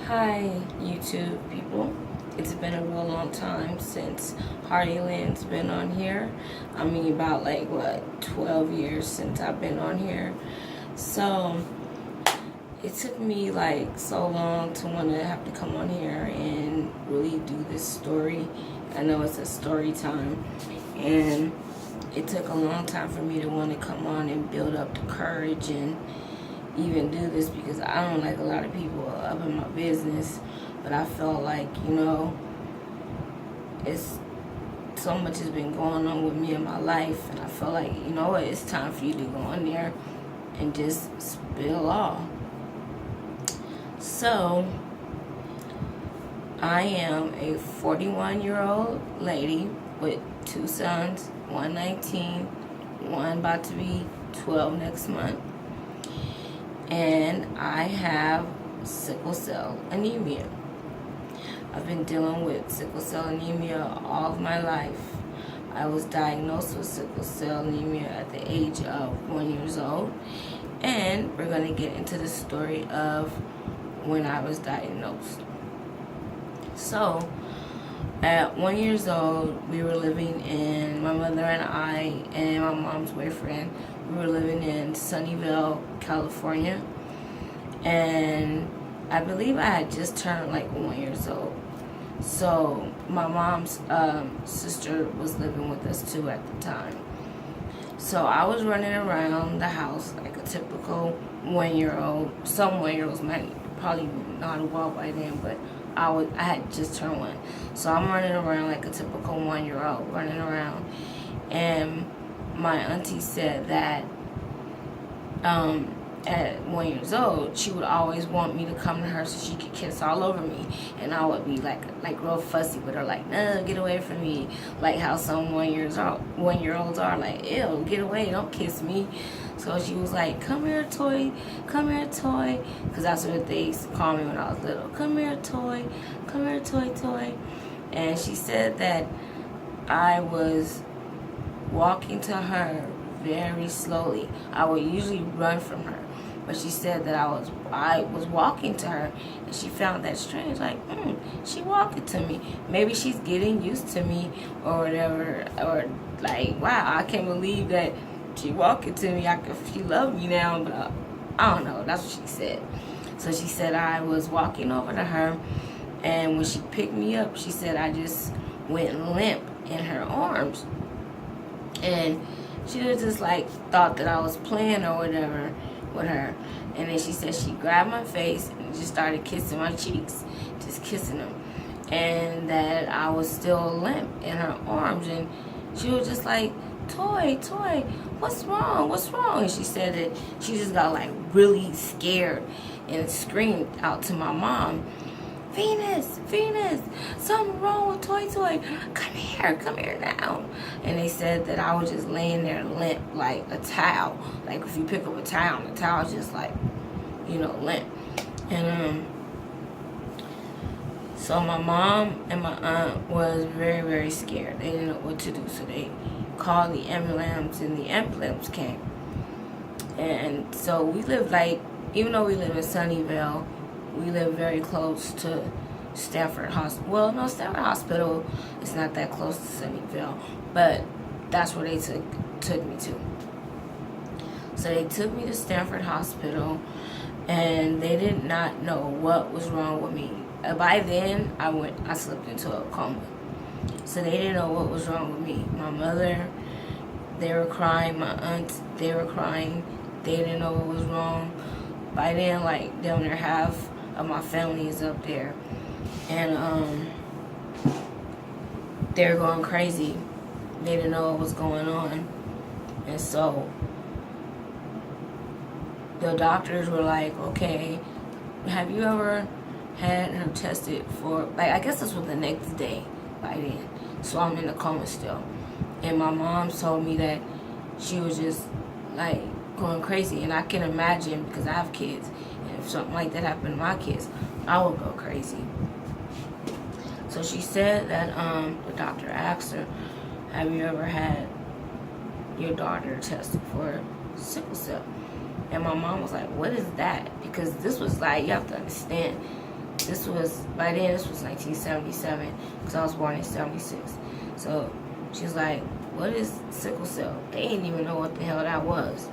Hi, YouTube people. It's been a real long time since Hardy Lynn's been on here. I mean, about 12 years since I've been on here. So, it took me so long to want to have to come on here and really do this story. I know it's a story time. And it took a long time for me to want to come on and build up the courage and even do this, because I don't like a lot of people up in my business, but I felt like, it's so much has been going on with me in my life, and I felt like, it's time for you to go in there and just spill all. So I am a 41-year-old lady with two sons, one 19, one about to be 12 next month. And I have sickle cell anemia. I've been dealing with sickle cell anemia all of my life. I was diagnosed with sickle cell anemia at the age of 1 year old. And we're going to get into the story of when I was diagnosed. So, at 1 year old, we were living in, my mother and I and my mom's boyfriend, we were living in Sunnyvale, California. And I believe I had just turned 1 year old. So my mom's sister was living with us too at the time. So I was running around the house like a typical 1 year old. Some 1 year olds might probably not walk by then, but I had just turned one. So I'm running around like a typical 1 year old, running around. And my auntie said that at 1 year old, she would always want me to come to her so she could kiss all over me. And I would be like real fussy with her, like, no, get away from me. Like how some 1 year olds are, like, ew, get away, don't kiss me. So she was like, come here, toy, come here, toy. Because that's what they used to call me when I was little. Come here, toy, come here, toy, toy. And she said that I was walking to her very slowly. I would usually run from her, but she said that I was walking to her, and she found that strange. Like, she walking to me. Maybe she's getting used to me or whatever. Or like, wow, I can't believe that she walking to me. She love me now, but I don't know. That's what she said. So she said I was walking over to her, and when she picked me up, she said I just went limp in her arms. And she was just thought that I was playing or whatever with her. And then she said she grabbed my face and just started kissing my cheeks, just kissing them. And that I was still limp in her arms. And she was just like, toy, toy, what's wrong, what's wrong? And she said that she just got really scared and screamed out to my mom, Venus, Venus, something wrong with Toy Toy. Come here now. And they said that I was just laying there limp like a towel. Like if you pick up a towel, the towel's just limp. And so my mom and my aunt was very, very scared. They didn't know what to do. So they called the ambulance, and the ambulance came. And so we lived even though we live in Sunnyvale, we live very close to Stanford Hospital. Well, no, Stanford Hospital is not that close to Sunnyvale, but that's where they took me to. So they took me to Stanford Hospital, and they did not know what was wrong with me. By then, I slipped into a coma. So they didn't know what was wrong with me. My mother, they were crying. My aunts, they were crying. They didn't know what was wrong. By then, down there, half of my family is up there, and they're going crazy. They didn't know what was going on, and so the doctors were like, okay, have you ever had her tested for, I guess this was the next day by then, so I'm in a coma still. And my mom told me that she was just going crazy, and I can imagine, because I have kids, and if something like that happened to my kids, I would go crazy. So she said that the doctor asked her, have you ever had your daughter tested for sickle cell? And my mom was like, what is that? Because this was you have to understand, by then this was 1977, because I was born in 76. So she was like, what is sickle cell? They didn't even know what the hell that was.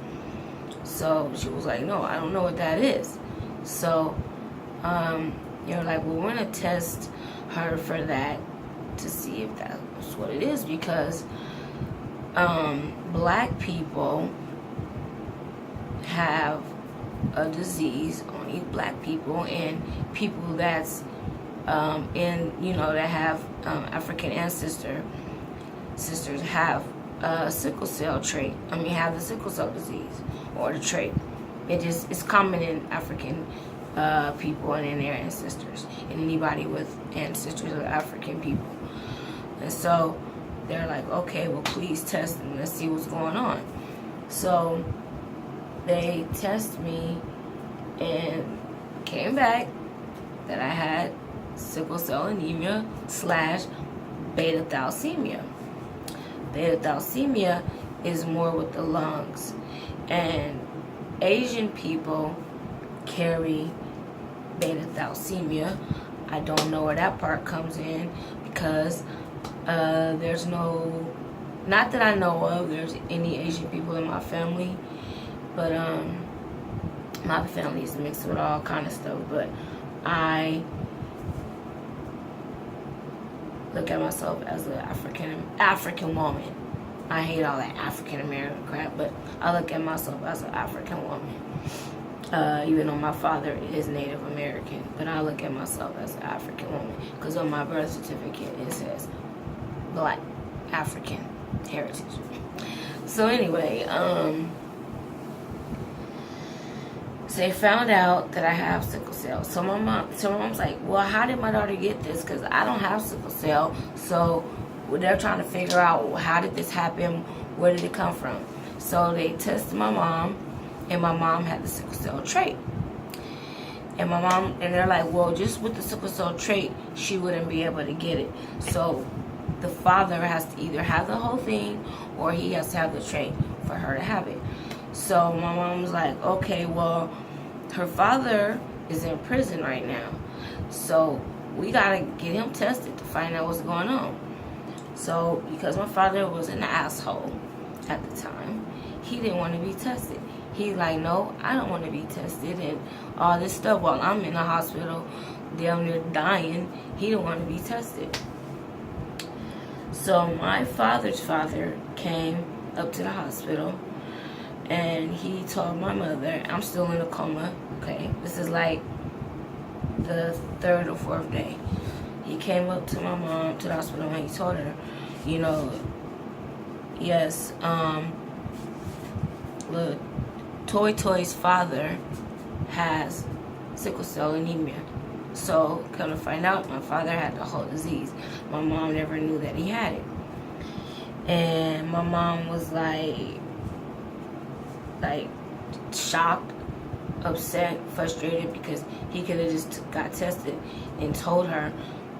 So she was like, no, I don't know what that is. So you're like, well, we're going to test her for that to see if that's what it is, because black people have a disease, only black people, and people that's that have African sisters have sickle cell trait. Have the sickle cell disease or the trait. It's common in African people and in their ancestors, and anybody with ancestors of African people. And so they're like, okay, well, please test and let's see what's going on. So they test me and came back that I had sickle cell anemia / beta thalassemia. Beta thalassemia is more with the lungs, and Asian people carry beta thalassemia. I don't know where that part comes in, because there's not that I know of, there's any Asian people in my family, but my family is mixed with all kind of stuff. But I look at myself as an African woman. I hate all that African American crap, but I look at myself as an African woman. Even though my father is Native American, but I look at myself as an African woman, because on my birth certificate it says Black African heritage. So anyway, so they found out that I have sickle cell. So my mom's like, well, how did my daughter get this? Because I don't have sickle cell. So they're trying to figure out, how did this happen? Where did it come from? So they tested my mom, and my mom had the sickle cell trait. And they're like, well, just with the sickle cell trait, she wouldn't be able to get it. So the father has to either have the whole thing, or he has to have the trait for her to have it. So my mom was like, okay, well, her father is in prison right now, so we gotta get him tested to find out what's going on. So because my father was an asshole at the time, he didn't want to be tested. He's like, no, I don't want to be tested and all this stuff while I'm in the hospital down there dying. He didn't want to be tested. So my father's father came up to the hospital, and he told my mother, I'm still in a coma, okay? This is like the 3rd or 4th day. He came up to my mom to the hospital, and he told her, yes, look, Toy's father has sickle cell anemia. So, come to find out, my father had the whole disease. My mom never knew that he had it. And my mom was like shocked, upset, frustrated, because he could have just got tested and told her,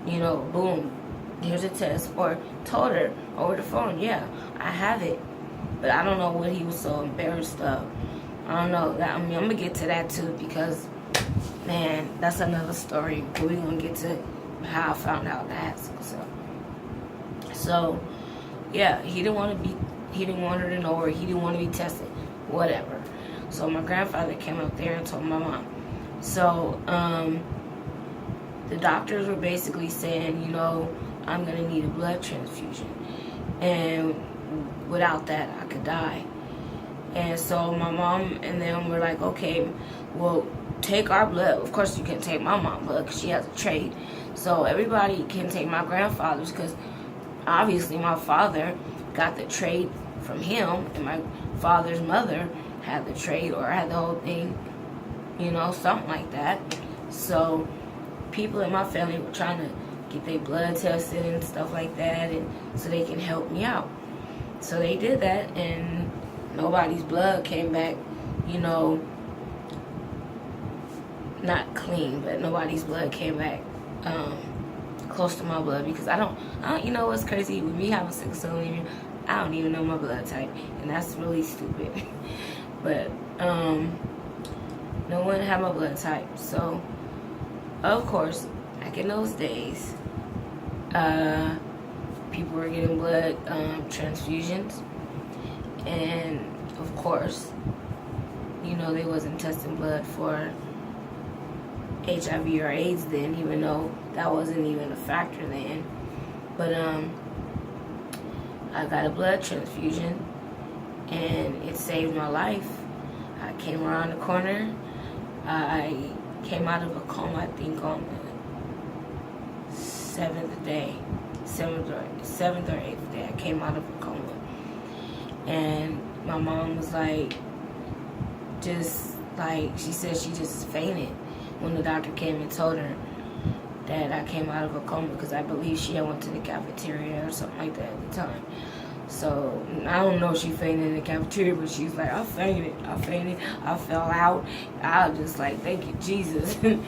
boom, here's a test, or told her over the phone, yeah, I have it. But I don't know what he was so embarrassed of. I don't know. I'm gonna get to that too, because man, that's another story. But we're gonna get to how I found out that I had sickle cell. So yeah, he didn't want her to know, or he didn't want to be tested, whatever. So my grandfather came up there and told my mom. So the doctors were basically saying, I'm gonna need a blood transfusion, and without that I could die. And so my mom and them were like, okay, well, take our blood. Of course you can take my mom's blood, because she has a trait. So everybody can take my grandfather's, because obviously my father got the trait from him, and my father's mother had the trait, or had the whole thing, something like that. So people in my family were trying to get their blood tested and stuff like that, and so they can help me out. So they did that, and nobody's blood came back, not clean, but nobody's blood came back close to my blood, because I don't, what's crazy with me having sickle cell anemia, I don't even know my blood type, and that's really stupid. But no one had my blood type. So of course, back in those days, people were getting blood transfusions, and of course, they wasn't testing blood for HIV or AIDS then, even though that wasn't even a factor then. But I got a blood transfusion, and it saved my life. I came around the corner. I came out of a coma, I think, on the seventh or eighth day. I came out of a coma, and my mom was she said she just fainted when the doctor came and told her that I came out of a coma, because I believe she had went to the cafeteria or something like that at the time. So I don't know if she fainted in the cafeteria, but she's like, I fainted, I fell out. I was just like, thank you, Jesus. And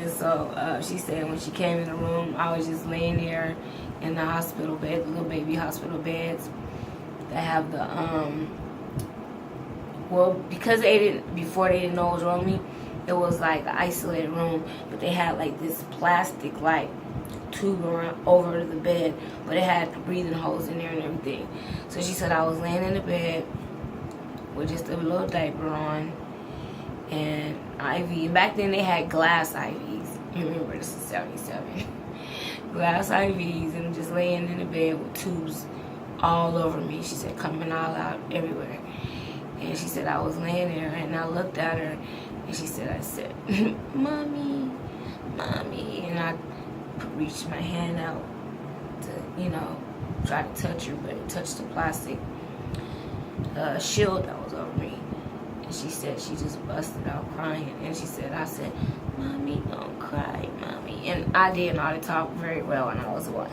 so she said when she came in the room, I was just laying there in the hospital bed, the little baby hospital beds that have the because before they didn't know what was wrong with me, it was like an isolated room, but they had like this plastic tube around over the bed, but it had breathing holes in there and everything. So she said I was laying in the bed with just a little diaper on and IV. And back then they had glass IVs. You remember, this is 77. Glass IVs, and just laying in the bed with tubes all over me. She said coming all out everywhere. And she said I was laying there, and I looked at her, and she said, I said, Mommy, and I reached my hand out to, try to touch her, but it touched the plastic shield that was over me. And she said she just busted out crying. And she said, I said, Mommy, don't cry, Mommy. And I didn't know how to talk very well when I was one.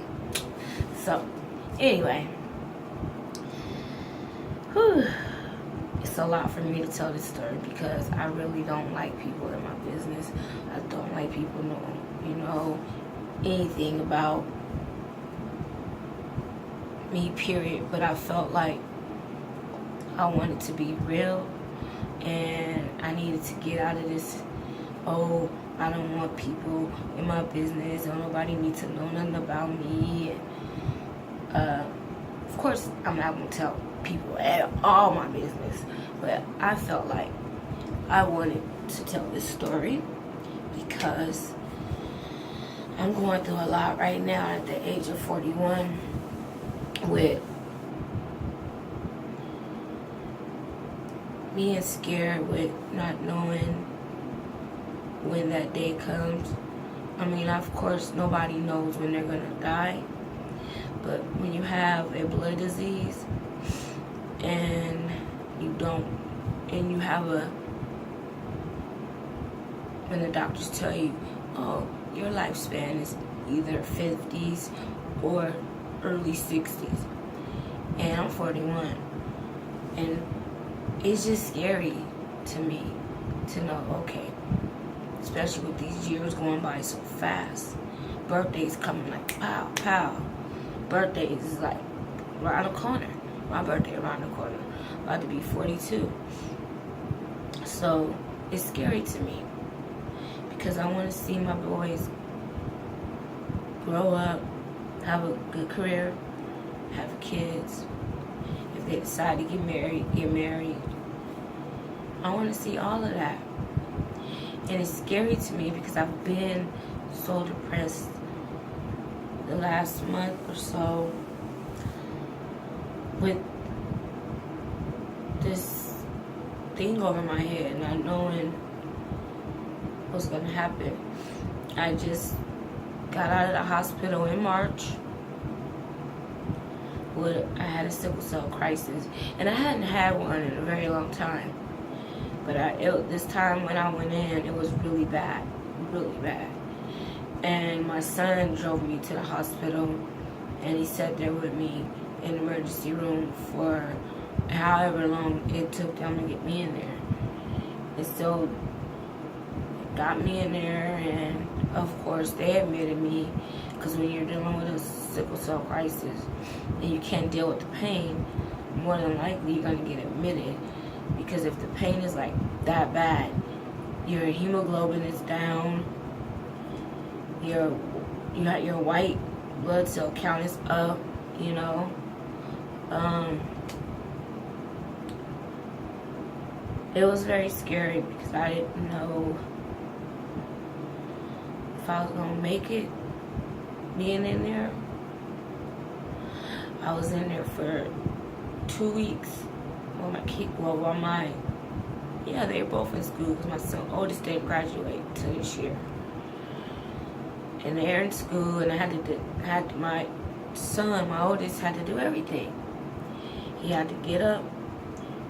So, anyway. It's a lot for me to tell this story, because I really don't like people in my business. I don't like people knowing, anything about me, period. But I felt like I wanted to be real, and I needed to get out of this, I don't want people in my business, don't nobody need to know nothing about me. And, of course, I'm not going to tell people at all my business, but I felt like I wanted to tell this story because I'm going through a lot right now at the age of 41 with being scared, with not knowing when that day comes. I mean, of course, nobody knows when they're gonna die, but when you have a blood disease and you have when the doctors tell you, your lifespan is either 50s or early 60s, and I'm 41, and it's just scary to me to know, okay, especially with these years going by so fast. Birthdays coming like pow, pow. Birthdays is like around the corner. My birthday around the corner. About to be 42. So it's scary to me because I want to see my boys grow up, have a good career, have kids. If they decide to get married. I want to see all of that. And it's scary to me because I've been so depressed the last month or so with this thing over my head, not knowing what's going to happen. I just got out of the hospital in March. I had a sickle cell crisis, and I hadn't had one in a very long time. But this time when I went in, it was really bad. And my son drove me to the hospital, and he sat there with me in the emergency room for however long it took them to get me in there. And so got me in there, and of course they admitted me, because when you're dealing with a sickle cell crisis and you can't deal with the pain, more than likely you're going to get admitted. Because if the pain is like that bad, your hemoglobin is down, your white blood cell count is up, you know. It was very scary because I didn't know if I was gonna make it being in there. I was in there for 2 weeks. They were both in school because my oldest didn't graduate till this year. And they're in school, and my oldest, had to do everything. He had to get up,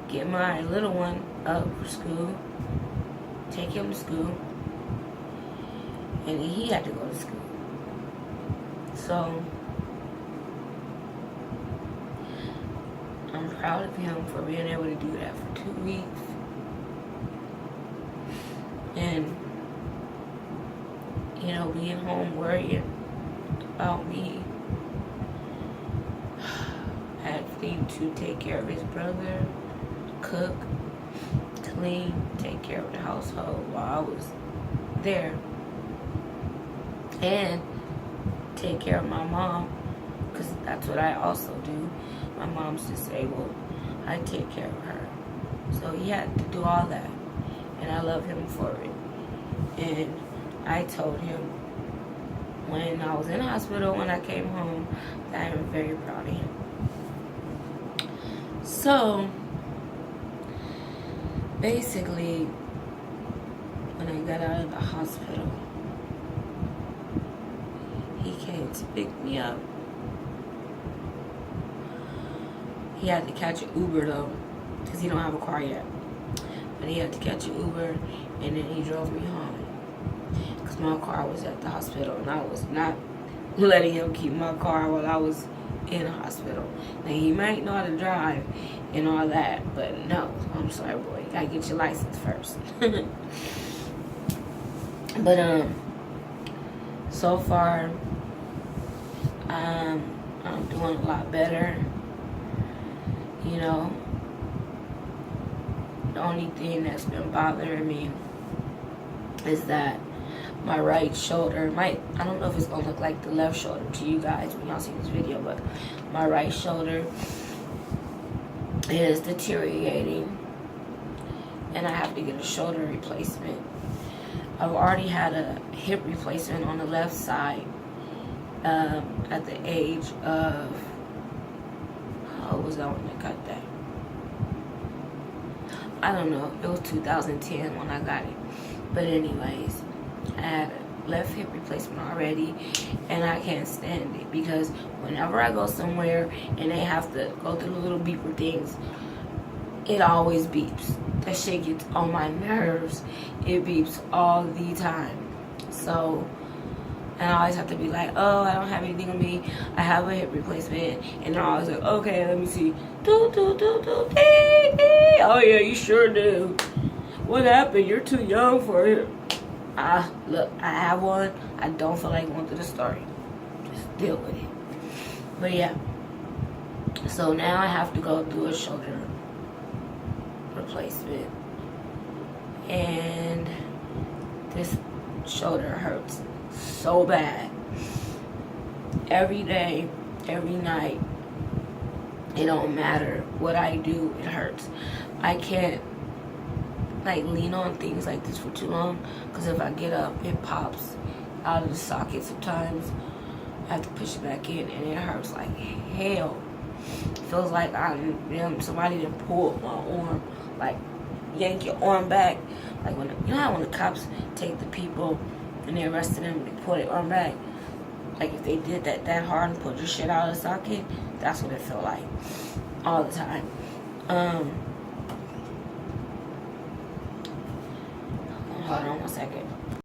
get my little one up for school, take him to school, and he had to go to school. So I'm proud of him for being able to do that for 2 weeks. And, you know, being home worrying about me. Having to take care of his brother, cook, clean, take care of the household while I was there. And take care of my mom, because that's what I also do. My mom's disabled. I take care of her. So he had to do all that. And I love him for it. And I told him when I was in the hospital, when I came home, that I am very proud of him. So, basically, when I got out of the hospital, he came to pick me up. He had to catch an Uber though, because he don't have a car yet. But he had to catch an Uber, and then he drove me home. Because my car was at the hospital, and I was not letting him keep my car while I was in the hospital. Now, he might know how to drive and all that, but no, I'm sorry, boy. You gotta get your license first. But, so far, I'm doing a lot better. You know, the only thing that's been bothering me is that my right shoulder, I don't know if it's gonna look like the left shoulder to you guys when y'all see this video, but my right shoulder is deteriorating and I have to get a shoulder replacement. I've already had a hip replacement on the left side at the age of, how was I when I got that? I don't know. It was 2010 when I got it. But anyways, I had a left hip replacement already, and I can't stand it because whenever I go somewhere and they have to go through the little beeper things, it always beeps. That shit gets on my nerves. It beeps all the time. So, and I always have to be like, oh, I don't have anything on me. I have a hip replacement. And they're always like, okay, let me see. Do, do, do, do, dee, dee. Oh, yeah, you sure do. What happened? You're too young for it. Look, I have one. I don't feel like going through the story. Just deal with it. But, yeah. So, now I have to go through a shoulder replacement. And this shoulder hurts so bad. Every day, every night, it don't matter what I do, it hurts. I can't like lean on things like this for too long, because if I get up, it pops out of the socket sometimes. I have to push it back in, and it hurts like hell. It feels like somebody done pulled my arm, like yank your arm back. Like when, you know how when the cops take the people and they arrested them, they pull their arm back. Like if they did that hard and pulled your shit out of the socket, that's what it felt like all the time. Hold on 1 second.